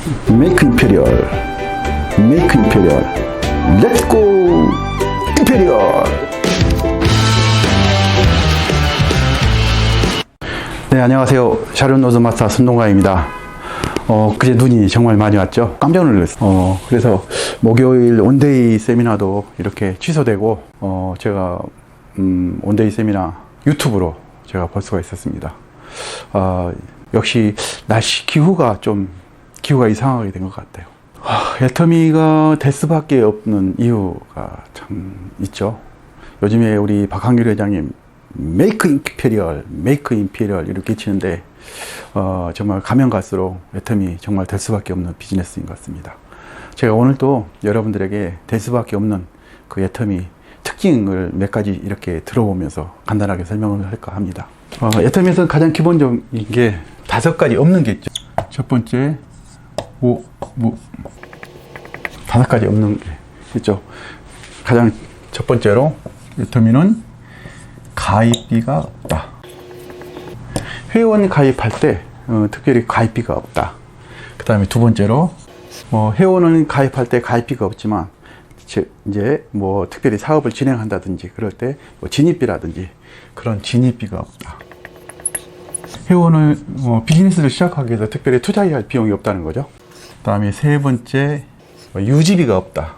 메이크 임페리얼, 메이크 임페리얼, 렛츠고 임페리얼. 네, 안녕하세요. 샤론 노즈마스터 손동가입니다. 그제 눈이 정말 많이 왔죠. 깜짝 놀랐어요. 그래서 목요일 온데이 세미나도 이렇게 취소되고, 제가 온데이 세미나 유튜브로 제가 볼 수가 있었습니다. 역시 날씨 기후가 이상하게 된 것 같아요. 애터미가 될 수밖에 없는 이유가 참 있죠. 요즘에 우리 박한규 회장님 메이크 임페리얼 이렇게 치는데 정말 가면 갈수록 애터미 정말 될 수밖에 없는 비즈니스인 것 같습니다. 제가 오늘 또 여러분들에게 될 수밖에 없는 그 애터미 특징을 몇 가지 이렇게 들어보면서 간단하게 설명을 할까 합니다. 애터미에서는 가장 기본적인 게 5가지 없는 게 있죠. 첫 번째, 5가지 없는 게 있죠. 가장 첫 번째로 애터미는 가입비가 없다. 회원 가입할 때 특별히 가입비가 없다. 그 다음에 두 번째로 회원은 가입할 때 가입비가 없지만 이제 특별히 사업을 진행한다든지 그럴 때 진입비라든지 그런 진입비가 없다. 회원을 비즈니스를 시작하기 위해서 특별히 투자해야 할 비용이 없다는 거죠. 그 다음에 세 번째, 유지비가 없다.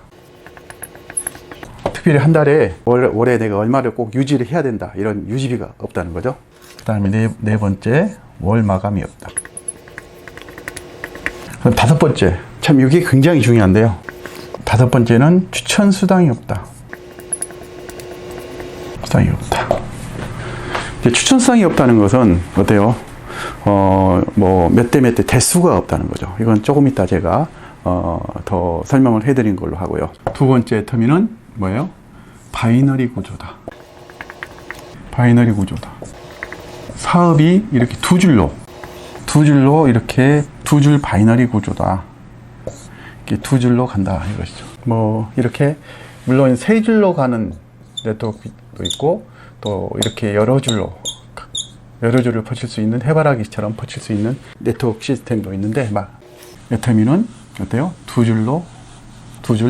특별히 한 달에 월에 내가 얼마를 꼭 유지를 해야 된다, 이런 유지비가 없다는 거죠. 그 다음에 네 번째, 월 마감이 없다. 그럼 5번째, 참 이게 굉장히 중요한데요. 5번째는 추천 수당이 없다. 수당이 없다. 추천 수당이 없다는 것은 어때요? 몇 대 대수가 없다는 거죠. 이건 조금 이따 제가 더 설명을 해드린 걸로 하고요. 두 번째 터미는 뭐예요? 바이너리 구조다. 바이너리 구조다. 사업이 이렇게 두 줄로 이렇게 두 줄 바이너리 구조다. 이렇게 두 줄로 간다 이것이죠. 이렇게 물론 세 줄로 가는 네트워크도 있고 또 이렇게 여러 줄을 펼칠 수 있는, 해바라기처럼 펼칠 수 있는 네트워크 시스템도 있는데 애터미는 어때요? 두 줄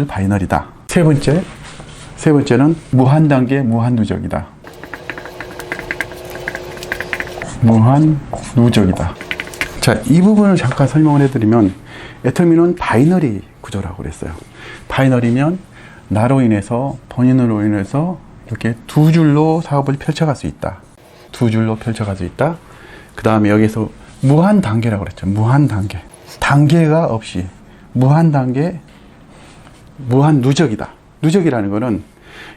바이너리다. 세 번째는 무한 단계 무한 누적이다. 무한 누적이다. 자, 이 부분을 잠깐 설명을 해드리면 애터미는 바이너리 구조라고 그랬어요. 바이너리면 나로 인해서, 본인으로 인해서 이렇게 두 줄로 사업을 펼쳐갈 수 있다. 두 줄로 펼쳐갈 수 있다. 그 다음에 여기서 무한 단계라고 그랬죠. 무한 단계. 단계가 없이 무한 단계, 무한 누적이다. 누적이라는 거는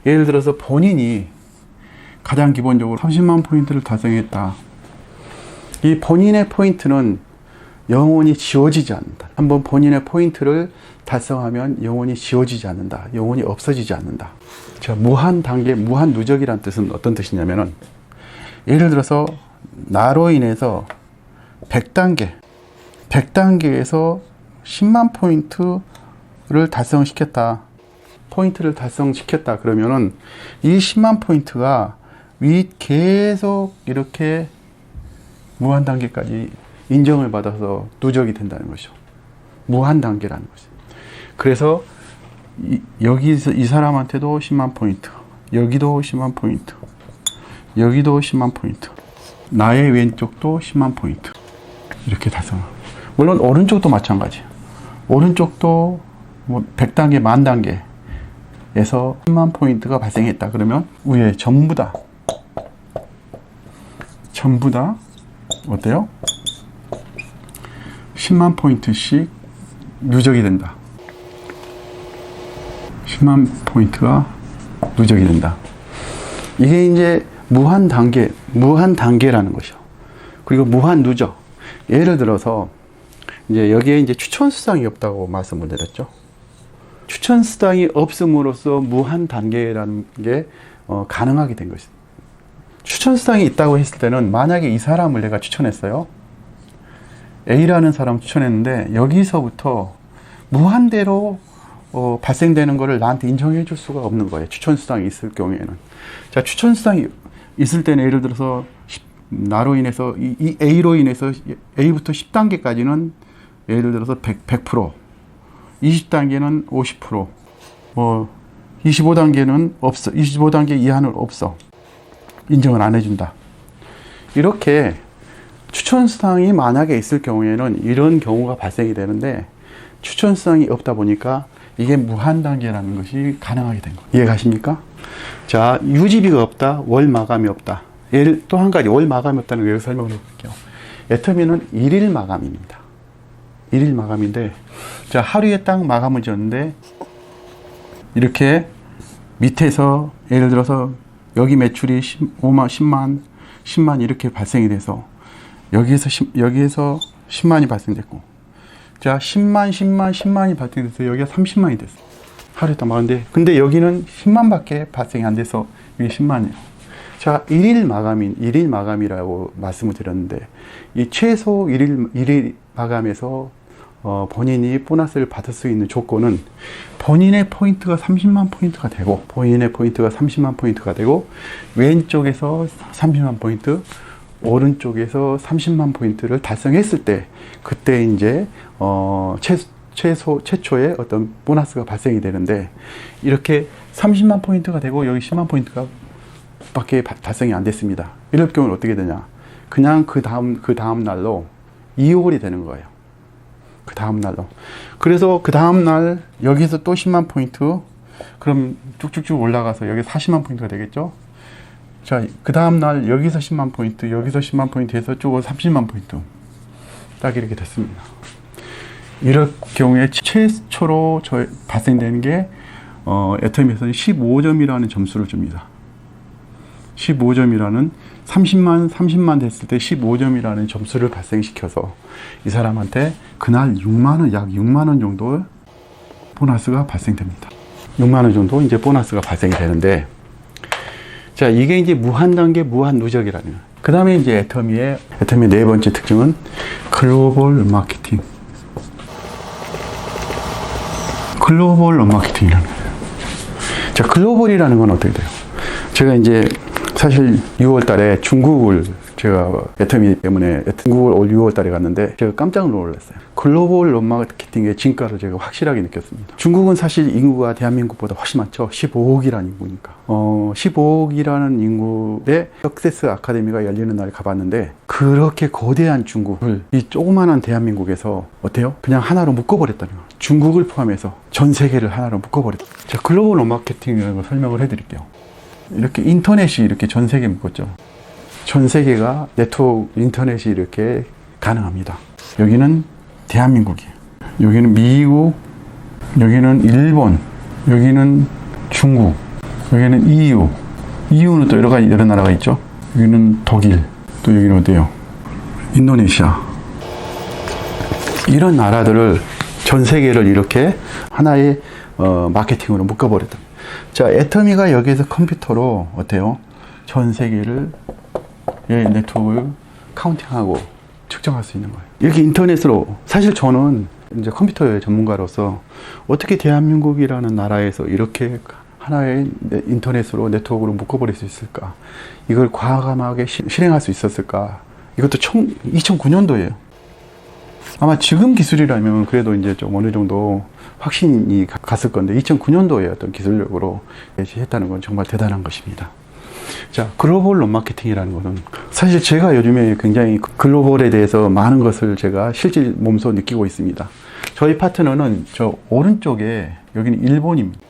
예를 들어서 본인이 가장 기본적으로 30만 포인트를 달성했다. 이 본인의 포인트는 영원히 지워지지 않는다. 한번 본인의 포인트를 달성하면 영원히 지워지지 않는다. 영원히 없어지지 않는다. 자, 무한 단계, 무한 누적이란 뜻은 어떤 뜻이냐면은 예를 들어서 나로 인해서 100단계에서 10만 포인트를 달성시켰다. 포인트를 달성시켰다. 그러면은 이 10만 포인트가 계속 이렇게 무한 단계까지 인정을 받아서 누적이 된다는 것이죠. 무한 단계라는 것이죠. 그래서 여기서 이 사람한테도 10만 포인트, 여기도 10만 포인트, 여기도 10만 포인트, 나의 왼쪽도 10만 포인트, 이렇게 달성하고, 물론 오른쪽도 마찬가지. 오른쪽도 100단계, 10,000단계에서 10만 포인트가 발생했다. 그러면 위에 전부 다 어때요? 10만 포인트씩 누적이 된다. 10만 포인트가 누적이 된다. 이게 이제 무한 단계라는 것이요. 그리고 무한 누적. 예를 들어서 이제 여기에 이제 추천 수당이 없다고 말씀을 드렸죠. 추천 수당이 없음으로써 무한 단계라는 게 가능하게 된 것입니다. 추천 수당이 있다고 했을 때는 만약에 이 사람을 내가 추천했어요. A라는 사람 추천했는데 여기서부터 무한대로 발생되는 거를 나한테 인정해 줄 수가 없는 거예요. 추천 수당이 있을 경우에는. 자, 추천 수당이 있을 때는 예를 들어서 나로 인해서 이 A로 인해서 A부터 10단계까지는 예를 들어서 100%, 20단계는 50%, 뭐 25단계는 없어. 25단계 이하는 없어. 인정을 안 해준다. 이렇게 추천사항이 만약에 있을 경우에는 이런 경우가 발생이 되는데, 추천사항이 없다 보니까 이게 무한 단계라는 것이 가능하게 된 거예요. 이해가십니까? 자, 유지비가 없다, 월 마감이 없다. 또 한 가지, 월 마감이 없다는 걸 설명을 해볼게요. 애터미는 일일 마감입니다. 일일 마감인데, 자, 하루에 딱 마감을 줬는데, 이렇게 밑에서 예를 들어서 여기 매출이 10만 이렇게 발생이 돼서 여기에서 10만이 발생됐고, 자, 10만이 발생돼서 여기가 30만이 됐어. 하루에 딱 마감인데, 근데 여기는 10만밖에 발생이 안 돼서 이게 10만이에요. 자, 일일 마감이라고 말씀을 드렸는데, 이 최소 일일 마감에서 본인이 보너스를 받을 수 있는 조건은 본인의 포인트가 30만 포인트가 되고, 왼쪽에서 30만 포인트, 오른쪽에서 30만 포인트를 달성했을 때, 그때 이제 최초의 어떤 보너스가 발생이 되는데, 이렇게 30만 포인트가 되고 여기 10만 포인트가 밖에 달성이 안 됐습니다. 이럴 경우는 어떻게 되냐? 그냥 그 다음 날로 2월이 되는 거예요. 그 다음 날로. 그래서 그 다음 날 여기서 또 10만 포인트, 그럼 쭉쭉쭉 올라가서 여기 40만 포인트가 되겠죠? 자, 그 다음 날 여기서 10만 포인트, 여기서 10만 포인트 해서 쭉 30만 포인트. 딱 이렇게 됐습니다. 이럴 경우에 최초로 발생되는 게 애터미에서는 15점이라는 점수를 줍니다. 15점이라는 30만 됐을 때 15점이라는 점수를 발생시켜서 이 사람한테 그날 6만원, 약 6만원 정도 보너스가 발생됩니다. 6만원 정도 이제 보너스가 발생이 되는데, 자, 이게 이제 무한단계, 무한누적이라는 거예요. 그 다음에 이제 애터미의 네 번째 특징은 글로벌 마케팅. 글로벌 마케팅이라는 거예요. 자, 글로벌이라는 건 어떻게 돼요? 제가 이제 사실 6월 달에 중국을 제가 애터미 때문에 중국을 올 6월 달에 갔는데 제가 깜짝 놀랐어요. 글로벌 마케팅의 진가를 제가 확실하게 느꼈습니다. 중국은 사실 인구가 대한민국보다 훨씬 많죠. 15억이라는 인구니까. 15억이라는 인구의 석세스 아카데미가 열리는 날에 가봤는데, 그렇게 거대한 중국을 이 조그만한 대한민국에서 어때요? 그냥 하나로 묶어버렸다는 거예요. 중국을 포함해서 전 세계를 하나로 묶어버렸다. 자, 글로벌 마케팅이라는 걸 설명을 해드릴게요. 이렇게 인터넷이 이렇게 전 세계에 묶었죠. 전 세계가 네트워크 인터넷이 이렇게 가능합니다. 여기는 대한민국이에요. 여기는 미국, 여기는 일본, 여기는 중국, 여기는 EU. EU는 또 여러 나라가 있죠. 여기는 독일, 또 여기는 어디요? 인도네시아. 이런 나라들을 전 세계를 이렇게 하나의 마케팅으로 묶어버렸다. 자, 애터미가 여기에서 컴퓨터로 어때요? 전 세계를 네트워크를 카운팅하고 측정할 수 있는 거예요. 이렇게 인터넷으로, 사실 저는 이제 컴퓨터의 전문가로서 어떻게 대한민국이라는 나라에서 이렇게 하나의 인터넷으로 네트워크로 묶어버릴 수 있을까? 이걸 과감하게 실행할 수 있었을까? 이것도 2009년도예요. 아마 지금 기술이라면 그래도 이제 좀 어느 정도 확신이 갔을 건데 2009년도에 어떤 기술력으로 했다는 건 정말 대단한 것입니다. 자, 글로벌 마케팅이라는 것은 사실 제가 요즘에 굉장히 글로벌에 대해서 많은 것을 제가 실제 몸소 느끼고 있습니다. 저희 파트너는 저 오른쪽에 여기는 일본입니다.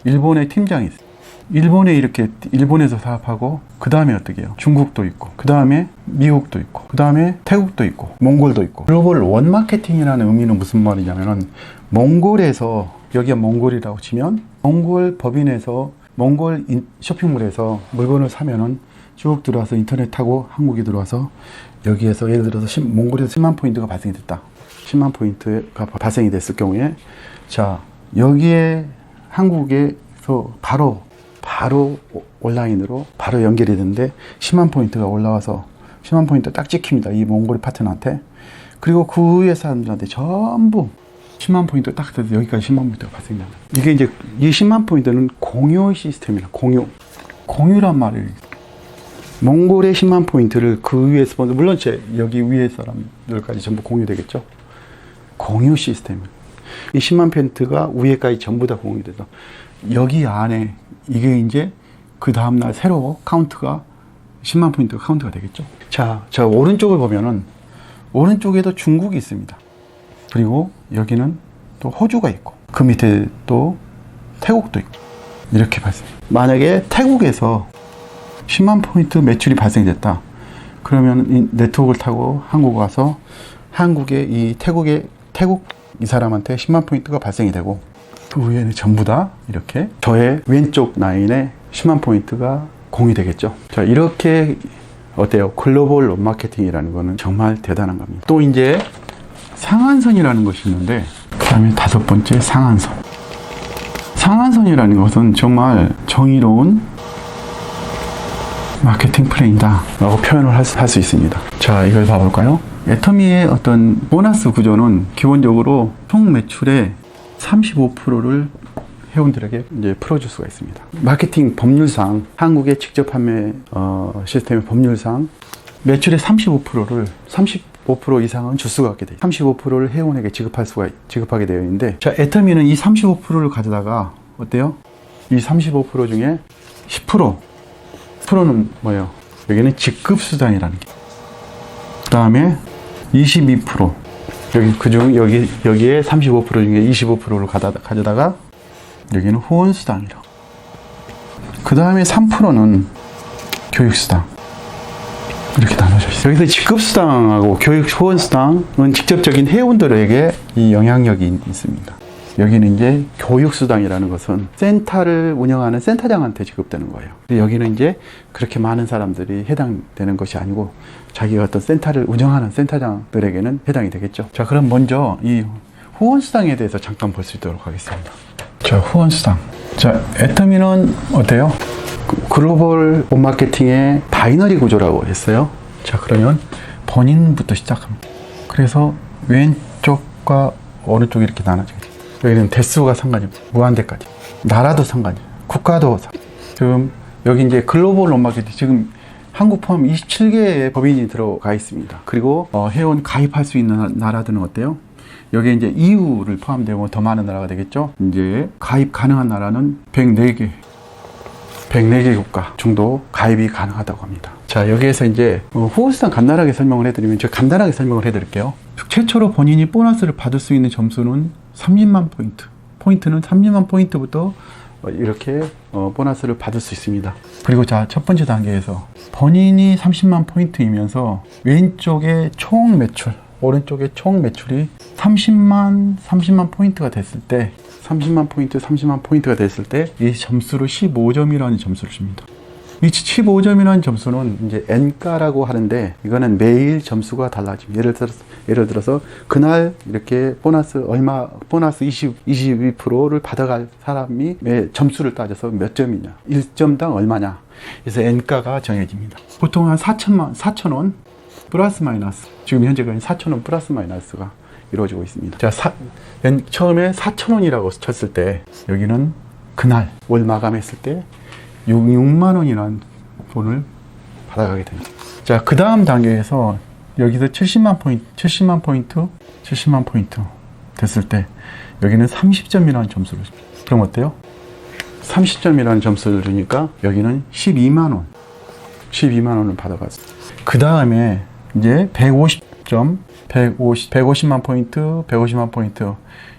일본의 팀장이 있어요. 일본에서 사업하고, 그 다음에 어떻게 해요? 중국도 있고, 그 다음에 미국도 있고, 그 다음에 태국도 있고, 몽골도 있고. 글로벌 원 마케팅이라는 의미는 무슨 말이냐면은, 몽골에서, 여기가 몽골이라고 치면, 몽골 법인에서, 몽골 쇼핑몰에서 물건을 사면은 쭉 들어와서 인터넷 타고 한국에 들어와서 여기에서 예를 들어서 몽골에서 10만 포인트가 발생이 됐다. 10만 포인트가 발생이 됐을 경우에, 자, 여기에 한국에서 바로 온라인으로 바로 연결이 되는데 10만 포인트가 올라와서 10만 포인트 딱 찍힙니다. 이 몽골 파트너한테. 그리고 그 위에 사람들한테 전부 10만 포인트 딱 돼서 여기까지 10만 포인트가 발생된다. 이게 이제 이 10만 포인트는 공유 시스템이라, 공유란 말이에요. 몽골의 10만 포인트를 그 위에 스폰서, 물론 여기 위에 사람들까지 전부 공유되겠죠. 공유 시스템. 이 10만 포인트가 위에까지 전부 다 공유이 돼서 여기 안에 이게 이제 그 다음날 새로 카운트가 10만 포인트가 카운트가 되겠죠. 자, 저 오른쪽을 보면은 오른쪽에도 중국이 있습니다. 그리고 여기는 또 호주가 있고 그 밑에 또 태국도 있고 이렇게 발생. 만약에 태국에서 10만 포인트 매출이 발생됐다. 그러면 이 네트워크를 타고 한국 와서 한국의 이 태국 이 사람한테 10만 포인트가 발생이 되고 그 위에는 전부 다 이렇게 저의 왼쪽 라인에 10만 포인트가 공유되겠죠. 자, 이렇게 어때요? 글로벌 론마케팅이라는 거는 정말 대단한 겁니다. 또 이제 상한선이라는 것이 있는데 그 다음에 다섯 번째 상한선. 상한선이라는 것은 정말 정의로운 마케팅 플랜이다 라고 표현을 할 수 있습니다. 자, 이걸 봐볼까요? 애터미의 어떤 보너스 구조는 기본적으로 총 매출의 35%를 회원들에게 이제 풀어줄 수가 있습니다. 마케팅 법률상, 한국의 직접 판매 시스템의 법률상 매출의 35% 이상은 줄 수가 없게 돼요. 35%를 회원에게 지급하게 되어 있는데, 자, 애터미는 이 35%를 가져다가 어때요? 이 35% 중에 10%는 뭐예요? 여기는 직급수당이라는 게. 그 다음에 22% 여기에 35% 중에 25%를 가져다가 여기는 후원수당이라고. 그 다음에 3%는 교육수당. 이렇게 나눠져 있어요. 여기서 직급수당하고 교육 후원수당은 직접적인 회원들에게 이 영향력이 있습니다. 여기는 이제 교육수당이라는 것은 센터를 운영하는 센터장한테 지급되는 거예요. 여기는 이제 그렇게 많은 사람들이 해당되는 것이 아니고 자기가 어떤 센터를 운영하는 센터장들에게는 해당이 되겠죠. 자, 그럼 먼저 이 후원수당에 대해서 잠깐 볼 수 있도록 하겠습니다. 자, 후원수당. 자, 애터미는 어때요? 글로벌 홈마케팅의 바이너리 구조라고 했어요. 자, 그러면 본인부터 시작합니다. 그래서 왼쪽과 오른쪽이 이렇게 나눠지겠죠. 여기는 대수가 상관이 없어요. 무한대까지. 나라도 상관이 없어요. 국가도 상관이 없어요. 지금 여기 이제 글로벌 홈마케팅 지금 한국 포함 27개의 법인이 들어가 있습니다. 그리고 회원 가입할 수 있는 나라들은 어때요? 여기에 이제 EU를 포함되고 더 많은 나라가 되겠죠. 이제 가입 가능한 나라는 104개 국가 정도 가입이 가능하다고 합니다. 자, 여기에서 이제 후원수당 간단하게 설명을 해드리면, 제가 간단하게 설명을 해드릴게요. 최초로 본인이 보너스를 받을 수 있는 점수는 30만 포인트. 포인트는 30만 포인트부터 이렇게 보너스를 받을 수 있습니다. 그리고 자, 첫 번째 단계에서 본인이 30만 포인트이면서 왼쪽에 총 매출, 오른쪽에 총 매출이 30만 포인트가 됐을 때, 30만 포인트가 됐을 때 이 점수를 15점이라는 점수를 줍니다. 이 15점이라는 점수는 이제 N가라고 하는데, 이거는 매일 점수가 달라집니다. 예를 들어서 그날 이렇게 보너스 22%를 받아갈 사람이 점수를 따져서 몇 점이냐, 1점당 얼마냐. 그래서 N가가 정해집니다. 보통 한 4,000원 플러스 마이너스, 지금 현재까지 4,000원 플러스 마이너스가 이루어지고 있습니다. 자, 처음에 4,000원이라고 쳤을 때, 여기는 그날 월 마감했을 때 6만 원이라는 돈을 받아가게 됩니다. 자, 그 다음 단계에서 여기서 70만 포인트 됐을 때 여기는 30점이라는 점수를 줍니다. 그럼 어때요? 30점이라는 점수를 주니까 여기는 12만 원을 받아갔어요. 그 다음에 이제 150만 포인트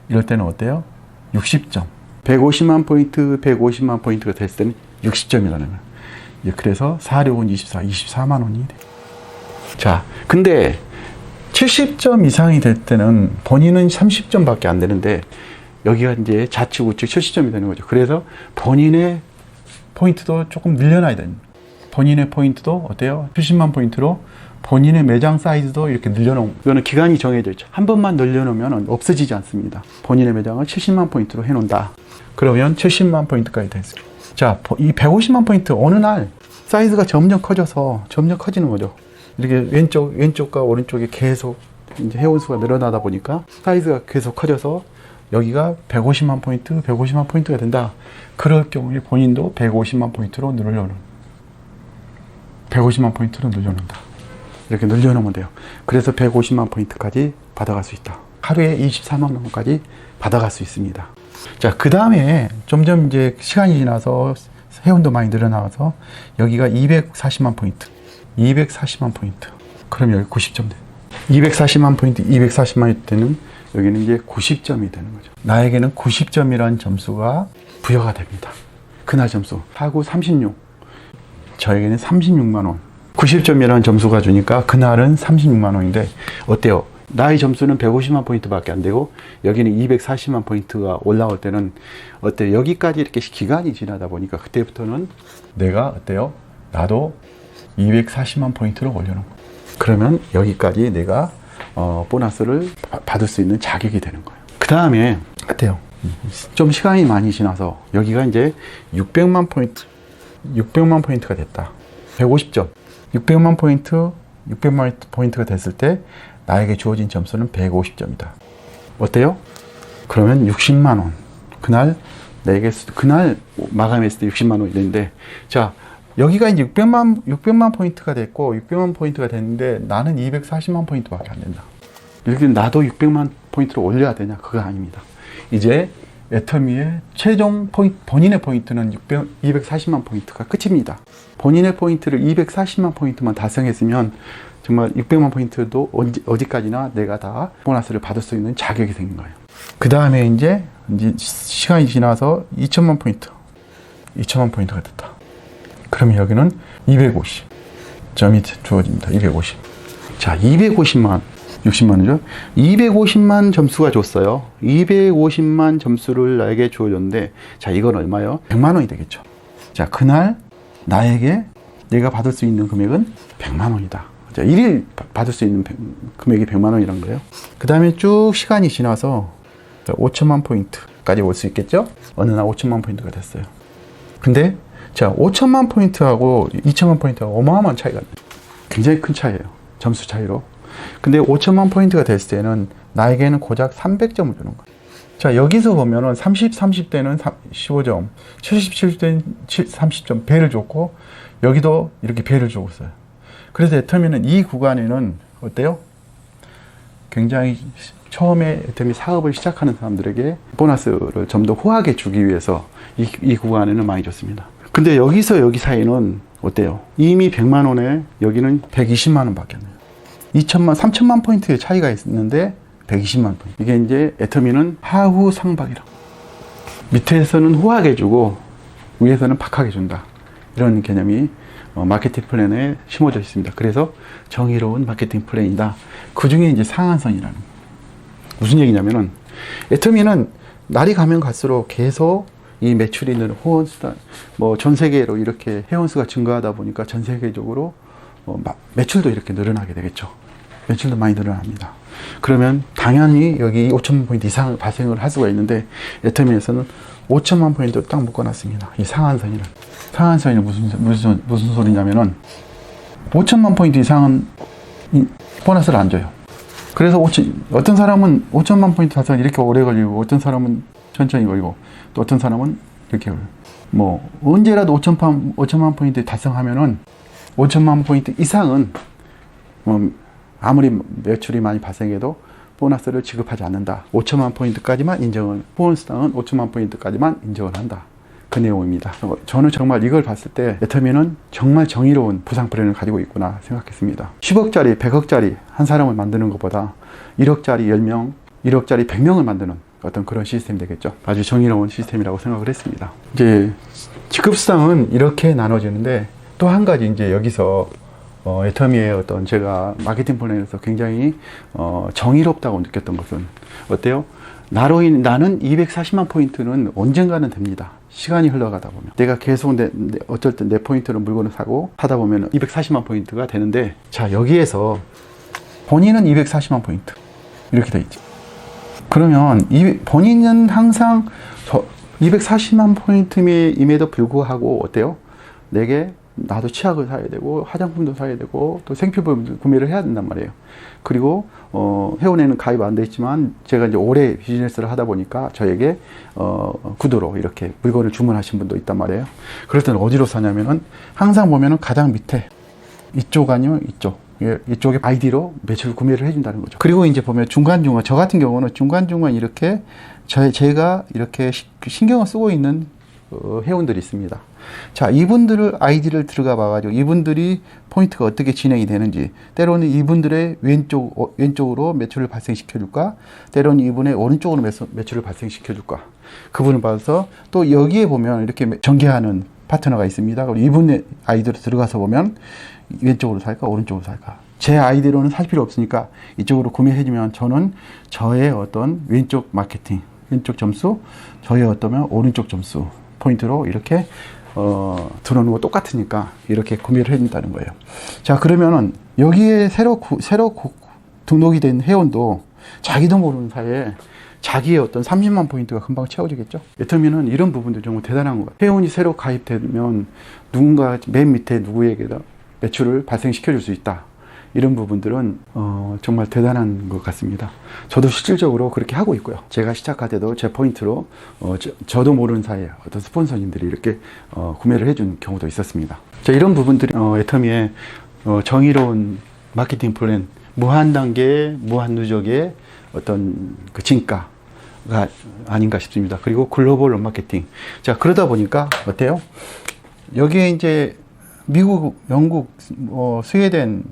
이럴 때는 어때요? 60점. 150만 포인트가 됐을 때는 60점이라는 거예요. 그래서 4,6은 24만 원이 돼요. 자, 근데 70점 이상이 될 때는 본인은 30점밖에 안 되는데, 여기가 이제 좌측 우측 70점이 되는 거죠. 그래서 본인의 포인트도 조금 늘려놔야 됩니다. 본인의 포인트도 어때요? 70만 포인트로 본인의 매장 사이즈도 이렇게 늘려놓은, 이거는 기간이 정해져 있죠. 한 번만 늘려놓으면 없어지지 않습니다. 본인의 매장을 70만 포인트로 해놓는다. 그러면 70만 포인트까지 됐어요. 자, 이 150만 포인트 어느 날 사이즈가 점점 커지는 거죠. 이렇게 왼쪽과 오른쪽에 계속 이제 회원수가 늘어나다 보니까 사이즈가 계속 커져서 여기가 150만 포인트가 된다. 그럴 경우에 본인도 150만 포인트로 늘려놓는다. 이렇게 늘려놓으면 돼요. 그래서 150만 포인트까지 받아갈 수 있다. 하루에 24만 원까지 받아갈 수 있습니다. 자, 그 다음에 점점 이제 시간이 지나서 회원도 많이 늘어나서 여기가 240만 포인트. 240만 포인트. 그럼 여기 90점 돼. 240만 포인트, 240만 포인트는 여기는 이제 90점이 되는 거죠. 나에게는 90점이라는 점수가 부여가 됩니다. 그날 점수. 하고 36. 저에게는 36만 원. 90점이라는 점수가 주니까 그날은 36만 원인데 어때요? 나의 점수는 150만 포인트밖에 안 되고 여기는 240만 포인트가 올라올 때는 어때요? 여기까지 이렇게 기간이 지나다 보니까 그때부터는 내가 어때요? 나도 240만 포인트를 올려놓은 거예요. 그러면 여기까지 내가 보너스를 받을 수 있는 자격이 되는 거예요. 그 다음에 어때요? 좀 시간이 많이 지나서 여기가 이제 600만 포인트가 됐다. 150점. 600만 포인트가 됐을 때 나에게 주어진 점수는 150점이다. 어때요? 그러면 60만 원. 그날 마감했을 때 60만 원이 되는데, 자, 여기가 이제 600만 포인트가 됐고, 600만 포인트가 됐는데, 나는 240만 포인트밖에 안 된다. 이렇게 나도 600만 포인트를 올려야 되냐? 그거 아닙니다. 이제 애터미의 최종 포인트, 본인의 포인트는 240만 포인트가 끝입니다. 본인의 포인트를 240만 포인트만 달성했으면 정말 600만 포인트도 어디까지나 내가 다 보너스를 받을 수 있는 자격이 생긴 거예요. 그 다음에 이제 시간이 지나서 2천만 포인트가 됐다. 그러면 여기는 250점이 주어집니다. 250. 자, 250만, 60만이죠. 250만 점수가 줬어요. 250만 점수를 나에게 주어줬는데, 자, 이건 얼마요? 100만 원이 되겠죠. 자, 그날 나에게 내가 받을 수 있는 금액은 100만 원이다. 자, 1일 받을 수 있는 금액이 100만 원이란 거예요. 그 다음에 쭉 시간이 지나서 5천만 포인트까지 올 수 있겠죠? 어느 날 5천만 포인트가 됐어요. 근데 자, 5천만 포인트하고 2천만 포인트하고 어마어마한 차이가 나요. 굉장히 큰 차이예요. 점수 차이로. 근데 5천만 포인트가 됐을 때는 나에게는 고작 300점을 주는 거예요. 자, 여기서 보면은 30대는 15점, 77대는 30점 배를 줬고, 여기도 이렇게 배를 주고 있어요. 그래서 애터미는 이 구간에는 어때요? 굉장히 처음에 애터미 사업을 시작하는 사람들에게 보너스를 좀 더 후하게 주기 위해서 이 구간에는 많이 줬습니다. 근데 여기서 여기 사이는 어때요? 이미 100만 원에 여기는 120만 원 밖에 안 나요. 3천만 포인트의 차이가 있는데 120만 포인트. 이게 이제 애터미는 하후 상박이라고. 밑에서는 후하게 주고 위에서는 박하게 준다. 이런 개념이 마케팅 플랜에 심어져 있습니다. 그래서 정의로운 마케팅 플랜이다. 그 중에 이제 상한선이라는. 무슨 얘기냐면은 애터미는 날이 가면 갈수록 계속 이 매출이 는 호원수단, 전 세계로 이렇게 회원수가 증가하다 보니까 전 세계적으로 매출도 이렇게 늘어나게 되겠죠. 매출도 많이 늘어납니다. 그러면 당연히 여기 5천만 포인트 이상 발생을 할 수가 있는데 애터미에서는 5천만 포인트 딱 묶어놨습니다. 이 상한선이는. 상한선이 무슨 소리냐면은 5천만 포인트 이상은 보너스를 안 줘요. 그래서 어떤 사람은 5천만 포인트 달성 이렇게 오래 걸리고 어떤 사람은 천천히 걸리고 또 어떤 사람은 이렇게 걸리고 언제라도 5천만 포인트 달성하면은 5천만 포인트 이상은 아무리 매출이 많이 발생해도 보너스를 지급하지 않는다. 5천만 포인트까지만 보너스당은 5천만 포인트까지만 인정을 한다. 그 내용입니다. 저는 정말 이걸 봤을 때 애터미는 정말 정의로운 보상 플랜을 가지고 있구나 생각했습니다. 10억짜리, 100억짜리 한 사람을 만드는 것보다 1억짜리 10명, 1억짜리 100명을 만드는 어떤 그런 시스템이 되겠죠. 아주 정의로운 시스템이라고 생각을 했습니다. 이제 지급수당은 이렇게 나눠지는데 또 한 가지 이제 여기서 애터미의 어떤 제가 마케팅 플랜에서 굉장히 정의롭다고 느꼈던 것은 어때요? 나는 240만 포인트는 언젠가는 됩니다. 시간이 흘러가다 보면 내가 계속 어쩔 때 내 포인트로 물건을 하다 보면 240만 포인트가 되는데, 자, 여기에서 본인은 240만 포인트 이렇게 돼 있죠. 그러면 본인은 항상 240만 포인트임에도 불구하고 어때요? 나도 치약을 사야 되고 화장품도 사야 되고 또 생필품 구매를 해야 된단 말이에요. 그리고 회원에는 가입 안 돼 있지만 제가 이제 오래 비즈니스를 하다 보니까 저에게 구두로 이렇게 물건을 주문하신 분도 있단 말이에요. 그럴 때는 어디로 사냐면은 항상 보면은 가장 밑에 이쪽 아니면 이쪽 이쪽에 아이디로 매출 구매를 해준다는 거죠. 그리고 이제 보면 중간중간, 저 같은 경우는 중간중간 이렇게 제가 이렇게 신경을 쓰고 있는 회원들이 있습니다. 자, 이분들을 아이디를 들어가 봐가지고 이분들이 포인트가 어떻게 진행이 되는지, 때로는 이분들의 왼쪽으로 매출을 발생시켜줄까, 때로는 이분의 오른쪽으로 매출을 발생시켜줄까, 그분을 봐서 또 여기에 보면 이렇게 전개하는 파트너가 있습니다. 그럼 이분의 아이디로 들어가서 보면 왼쪽으로 살까 오른쪽으로 살까, 제 아이디로는 살 필요 없으니까 이쪽으로 구매해주면 저는 저의 어떤 왼쪽 마케팅, 왼쪽 점수, 저의 어떤 오른쪽 점수 포인트로 이렇게 들어오는 거 똑같으니까 이렇게 구매를 해준다는 거예요. 자, 그러면은 여기에 새로 등록이 된 회원도 자기도 모르는 사이에 자기의 어떤 30만 포인트가 금방 채워지겠죠. 애터미는 이런 부분도 정말 대단한 것 같아요. 회원이 새로 가입되면 누군가 맨 밑에 누구에게도 매출을 발생시켜 줄 수 있다. 이런 부분들은 정말 대단한 것 같습니다. 저도 실질적으로 그렇게 하고 있고요. 제가 시작할 때도 제 포인트로 저도 모르는 사이에 어떤 스폰서님들이 이렇게 구매를 해준 경우도 있었습니다. 자, 이런 부분들이 애터미의 정의로운 마케팅 플랜, 무한 단계, 무한 누적의 어떤 그 진가가 아닌가 싶습니다. 그리고 글로벌 마케팅. 자, 그러다 보니까 어때요? 여기에 이제 미국, 영국, 스웨덴,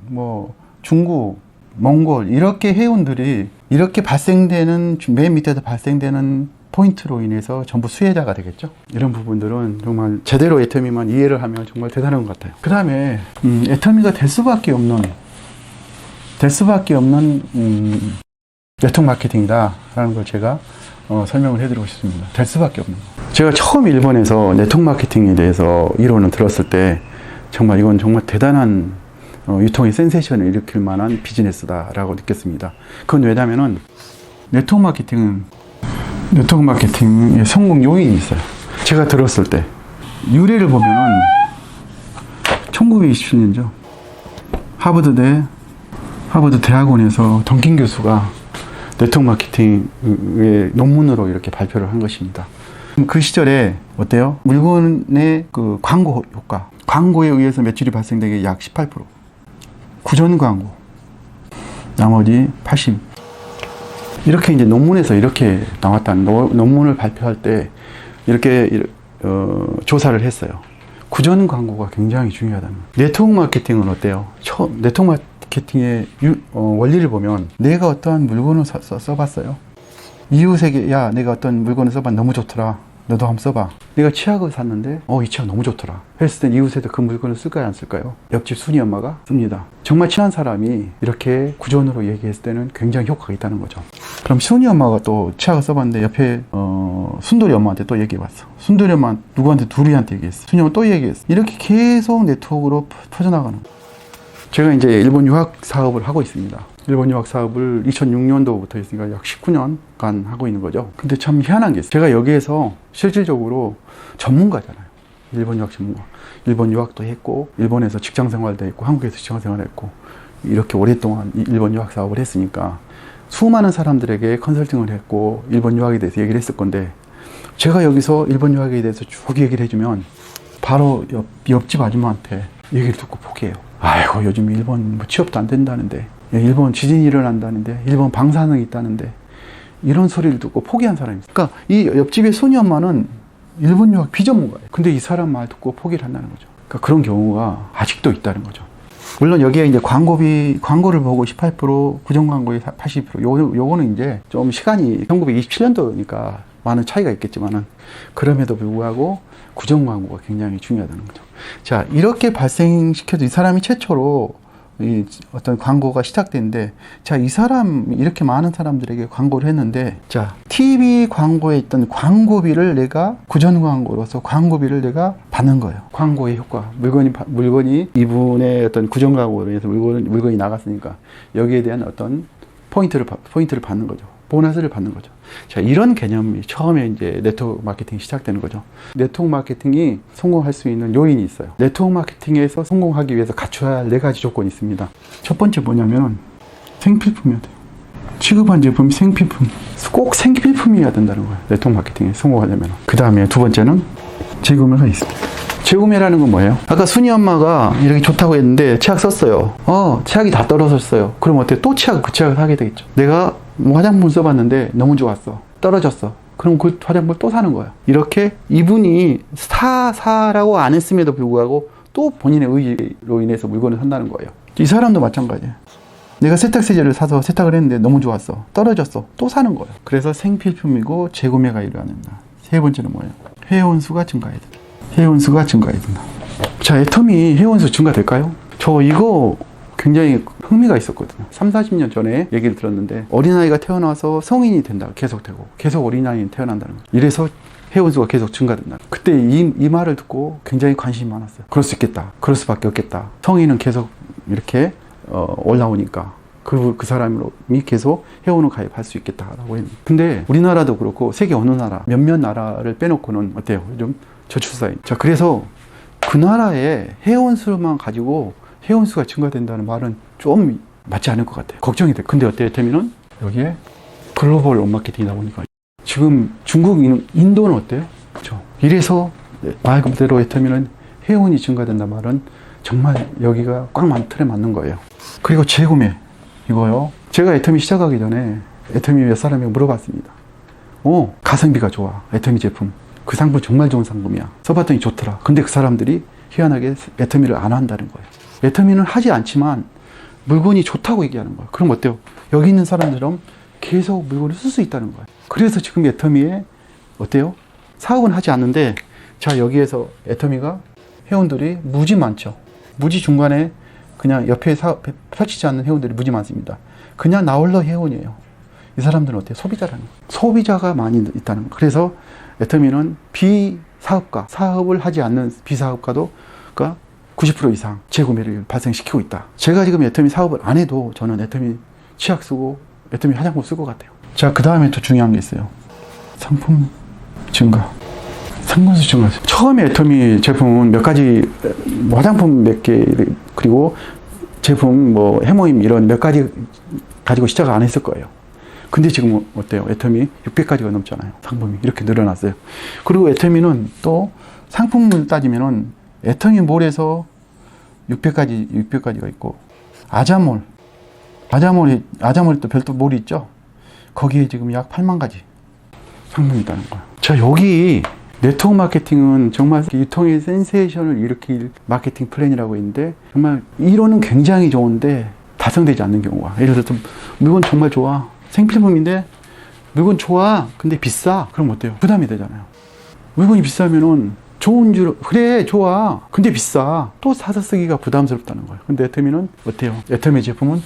중국, 몽골 이렇게 회원들이 이렇게 발생되는, 맨 밑에서 발생되는 포인트로 인해서 전부 수혜자가 되겠죠. 이런 부분들은 정말 제대로 애터미만 이해를 하면 정말 대단한 것 같아요. 그 다음에 애터미가 될 수밖에 없는 네트워크 마케팅이다라는 걸 제가 설명을 해드리고 싶습니다. 될 수밖에 없는 거. 제가 처음 일본에서 네트워크 마케팅에 대해서 이론을 들었을 때 정말 이건 정말 대단한 유통의 센세이션을 일으킬 만한 비즈니스다라고 느꼈습니다. 그건 왜냐면은 네트워크 마케팅의 성공 요인이 있어요. 제가 들었을 때 유래를 보면은 1927년이죠. 하버드 대학원에서 던킨 교수가 네트워크 마케팅의 논문으로 이렇게 발표를 한 것입니다. 그 시절에 어때요? 물건의 그 광고 효과, 광고에 의해서 매출이 발생되게 약 18%, 구전 광고, 나머지 80. 이렇게 이제 논문에서 이렇게 나왔다는, 논문을 발표할 때 이렇게 조사를 했어요. 구전 광고가 굉장히 중요하다는. 네트워크 마케팅은 어때요? 네트워크 마케팅의 원리를 보면 내가 어떠한 물건을 써봤어요. 이웃에게, 야, 내가 어떤 물건을 써봐, 너무 좋더라, 너도 한번 써봐. 내가 치약을 샀는데 이 치약 너무 좋더라 했을 땐 이웃에도 그 물건을 쓸까요 안 쓸까요? 옆집 순이 엄마가 씁니다. 정말 친한 사람이 이렇게 구전으로 얘기했을 때는 굉장히 효과가 있다는 거죠. 그럼 순이 엄마가 또 치약을 써봤는데 옆에 순돌이 엄마한테 또 얘기해봤어. 순돌이 엄마 누구한테, 둘이한테 얘기했어. 순이 엄마 또 얘기했어. 이렇게 계속 네트워크로 퍼져나가는 거예요. 제가 이제 일본 유학 사업을 하고 있습니다. 일본 유학 사업을 2006년도부터 했으니까 약 19년간 하고 있는 거죠. 근데 참 희한한 게 있어요. 제가 여기에서 실질적으로 전문가잖아요. 일본 유학 전문가. 일본 유학도 했고, 일본에서 직장 생활도 했고, 한국에서 직장 생활도 했고, 이렇게 오랫동안 일본 유학 사업을 했으니까 수많은 사람들에게 컨설팅을 했고, 일본 유학에 대해서 얘기를 했을 건데, 제가 여기서 일본 유학에 대해서 쭉 얘기를 해주면 바로 옆집 아줌마한테 얘기를 듣고 포기해요. 아이고, 요즘 일본 취업도 안 된다는데, 일본 지진이 일어난다는데, 일본 방사능이 있다는데, 이런 소리를 듣고 포기한 사람이 있어요. 그러니까 이 옆집의 소녀 엄마는 일본 유학 비전문가예요. 근데 이 사람 말 듣고 포기를 한다는 거죠. 그러니까 그런 경우가 아직도 있다는 거죠. 물론 여기에 이제 광고를 보고 18%, 구정 광고에 80%, 요거는 이제 좀 시간이 1927년도니까 많은 차이가 있겠지만은, 그럼에도 불구하고 구정 광고가 굉장히 중요하다는 거죠. 자, 이렇게 발생시켜도 이 사람이 최초로 이 어떤 광고가 시작됐는데, 자, 이 사람, 이렇게 많은 사람들에게 광고를 했는데, 자, TV 광고에 있던 광고비를 내가 구전 광고로서 광고비를 내가 받는 거예요. 광고의 효과. 물건이 이분의 어떤 구전 광고로 인해서 물건이 나갔으니까 여기에 대한 어떤 포인트를 받는 거죠. 보너스를 받는 거죠. 자, 이런 개념이 처음에 이제 네트워크 마케팅이 시작되는 거죠. 네트워크 마케팅이 성공할 수 있는 요인이 있어요. 네트워크 마케팅에서 성공하기 위해서 갖춰야 할 4가지 조건이 있습니다. 첫 번째 뭐냐면 생필품이어야 돼요. 취급한 제품이 생필품. 꼭 생필품이어야 된다는 거예요. 네트워크 마케팅에 성공하려면. 그 다음에 두 번째는 재구매가 있습니다. 재구매라는 건 뭐예요? 아까 순이 엄마가 이렇게 좋다고 했는데 치약 썼어요. 치약이 다 떨어졌어요. 그럼 어때? 또 그 치약을 사게 되겠죠. 내가 뭐 화장품 써봤는데 너무 좋았어. 떨어졌어. 그럼 그 화장품을 또 사는 거예요. 이렇게 이분이 사라고 안 했음에도 불구하고 또 본인의 의지로 인해서 물건을 산다는 거예요. 이 사람도 마찬가지예요. 내가 세탁세제를 사서 세탁을 했는데 너무 좋았어. 떨어졌어. 또 사는 거예요. 그래서 생필품이고 재구매가 일어난다. 세 번째는 뭐예요? 회원수가 증가해야 된다. 회원수가 증가해야 된다. 자, 애터미 회원수 증가될까요? 저 이거 굉장히 흥미가 있었거든요. 30-40년 전에 얘기를 들었는데 어린아이가 태어나서 성인이 된다. 계속되고 계속 어린아이는 태어난다는 거예요. 이래서 회원수가 계속 증가된다. 그때 이 말을 듣고 굉장히 관심이 많았어요. 그럴 수 있겠다. 그럴 수밖에 없겠다. 성인은 계속 이렇게 올라오니까 그 사람이 계속 회원을 가입할 수 있겠다라고 했는데, 근데 우리나라도 그렇고 세계 어느 나라 몇몇 나라를 빼놓고는 어때요? 좀 저출산인. 자, 그래서 그 나라의 회원수만 가지고 회원수가 증가된다는 말은 좀 맞지 않을 것 같아요. 걱정이 돼. 근데 어때요? 태민은 여기에 글로벌 온마케팅이다 보니까 지금 중국, 인도는 어때요? 그렇죠. 이래서 말 그대로 애터미는 회원이 증가된다 말은 정말 여기가 꽉 틀에 맞는 거예요. 그리고 재구매 이거요. 제가 애터미 시작하기 전에 애터미 몇 사람이 물어봤습니다. 가성비가 좋아. 애터미 제품. 그 상품 정말 좋은 상품이야. 써봤더니 좋더라. 근데 그 사람들이 희한하게 애터미를 안 한다는 거예요. 애터미는 하지 않지만 물건이 좋다고 얘기하는 거예요. 그럼 어때요? 여기 있는 사람들은 계속 물건을 쓸 수 있다는 거예요. 그래서 지금 애터미에 어때요? 사업은 하지 않는데, 자, 여기에서 애터미가 회원들이 무지 많죠. 무지 중간에 그냥 옆에 펼치지 않는 회원들이 무지 많습니다. 그냥 나홀로 회원이에요. 이 사람들은 어때요? 소비자라는 거예요. 소비자가 많이 있다는 거예요. 그래서 애터미는 비사업가, 사업을 하지 않는 비사업가도 90% 이상 재구매를 발생시키고 있다. 제가 지금 애터미 사업을 안 해도 저는 애터미 치약 쓰고 애터미 화장품 쓸 것 같아요. 자, 그 다음에 또 중요한 게 있어요. 상품 증가. 상품수 증가. 처음에 애터미 제품은 몇 가지, 화장품 몇 개, 그리고 제품, 해모임 이런 몇 가지 가지고 시작을 안 했을 거예요. 근데 지금 어때요? 애터미 600가지가 넘잖아요. 상품이 이렇게 늘어났어요. 그리고 애터미는 또 상품을 따지면은 애터미몰에서 600가지가 있고, 아자몰 또 별도 몰이 있죠. 거기에 지금 약 8만 가지 상품이 있다는 거예요. 자, 여기 네트워크 마케팅은 정말 유통의 센세이션을 일으킬 마케팅 플랜이라고 있는데, 정말 이론은 굉장히 좋은데 달성되지 않는 경우가, 예를 들어서 물건 정말 좋아, 생필품인데 물건 좋아, 근데 비싸. 그럼 어때요? 부담이 되잖아요. 물건이 비싸면은 좋은 줄, 그래 좋아, 근데 비싸, 또 사서 쓰기가 부담스럽다는 거예요. 근데 애터미는 어때요? 애터미 제품은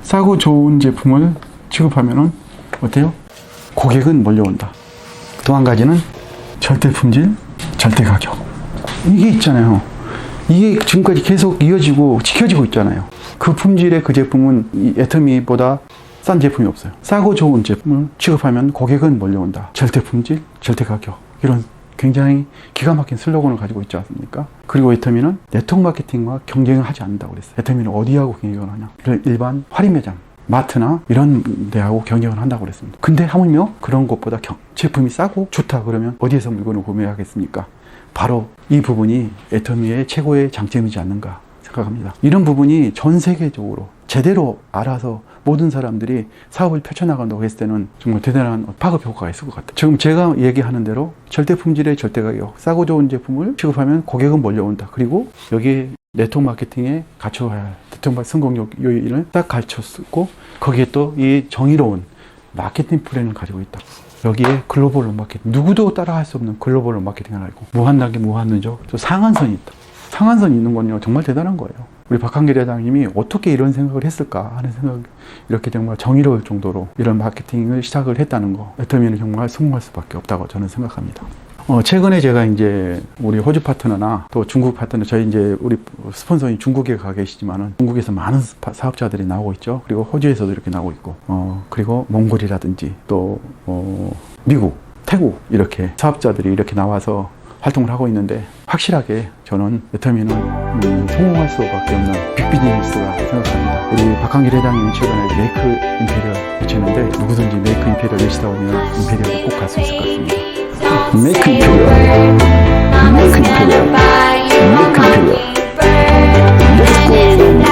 싸고 좋은 제품을 취급하면은 어때요? 고객은 몰려온다. 또 한 가지는 절대 품질, 절대 가격. 이게 있잖아요. 이게 지금까지 계속 이어지고 지켜지고 있잖아요. 그 품질의 그 제품은 이 애터미보다 싼 제품이 없어요. 싸고 좋은 제품을 취급하면 고객은 몰려온다. 절대 품질, 절대 가격. 이런 굉장히 기가 막힌 슬로건을 가지고 있지 않습니까? 그리고 애터미는 네트워크 마케팅과 경쟁을 하지 않는다고 그랬어요. 애터미는 어디하고 경쟁을 하냐? 일반 할인매장, 마트나 이런 데하고 경쟁을 한다고 그랬습니다. 근데 하물며 그런 것보다 제품이 싸고 좋다 그러면 어디에서 물건을 구매하겠습니까? 바로 이 부분이 애터미의 최고의 장점이지 않는가 생각합니다. 이런 부분이 전 세계적으로 제대로 알아서 모든 사람들이 사업을 펼쳐나간다고 했을 때는 정말 대단한 파급 효과가 있을 것 같아요. 지금 제가 얘기하는 대로 절대 품질의 절대 가격, 싸고 좋은 제품을 취급하면 고객은 몰려온다. 그리고 여기에 네트워크 마케팅에 갖춰야 할 네트워크 성공 요인을 딱 갖췄고, 거기에 또 이 정의로운 마케팅 플랜을 가지고 있다. 여기에 글로벌 마케팅, 누구도 따라할 수 없는 글로벌 마케팅을 알고, 무한단계 무한누적, 또 상한선이 있다. 상한선이 있는 건요 정말 대단한 거예요. 우리 박한길 회장님이 어떻게 이런 생각을 했을까 하는 생각, 이렇게 정말 정의로울 정도로 이런 마케팅을 시작을 했다는 거, 애터미는 정말 성공할 수밖에 없다고 저는 생각합니다. 최근에 제가 이제 우리 호주 파트너나 또 중국 파트너, 저희 이제 우리 스폰서인 중국에 가 계시지만은 중국에서 많은 사업자들이 나오고 있죠. 그리고 호주에서도 이렇게 나오고 있고, 그리고 몽골이라든지 또 미국, 태국 이렇게 사업자들이 이렇게 나와서 활동을 하고 있는데, 확실하게 저는 애터미는 성공할 수밖에 없는 빅비즈니스가 생각합니다. 우리 박한길 회장님이 최근에 메이크 임페리얼 붙였는데, 누구든지 메이크 임페리얼 외치다 보면 임페리얼에 꼭 갈 수 있을 것 같습니다. Make me feel. Make me feel. Make me feel. Let's go.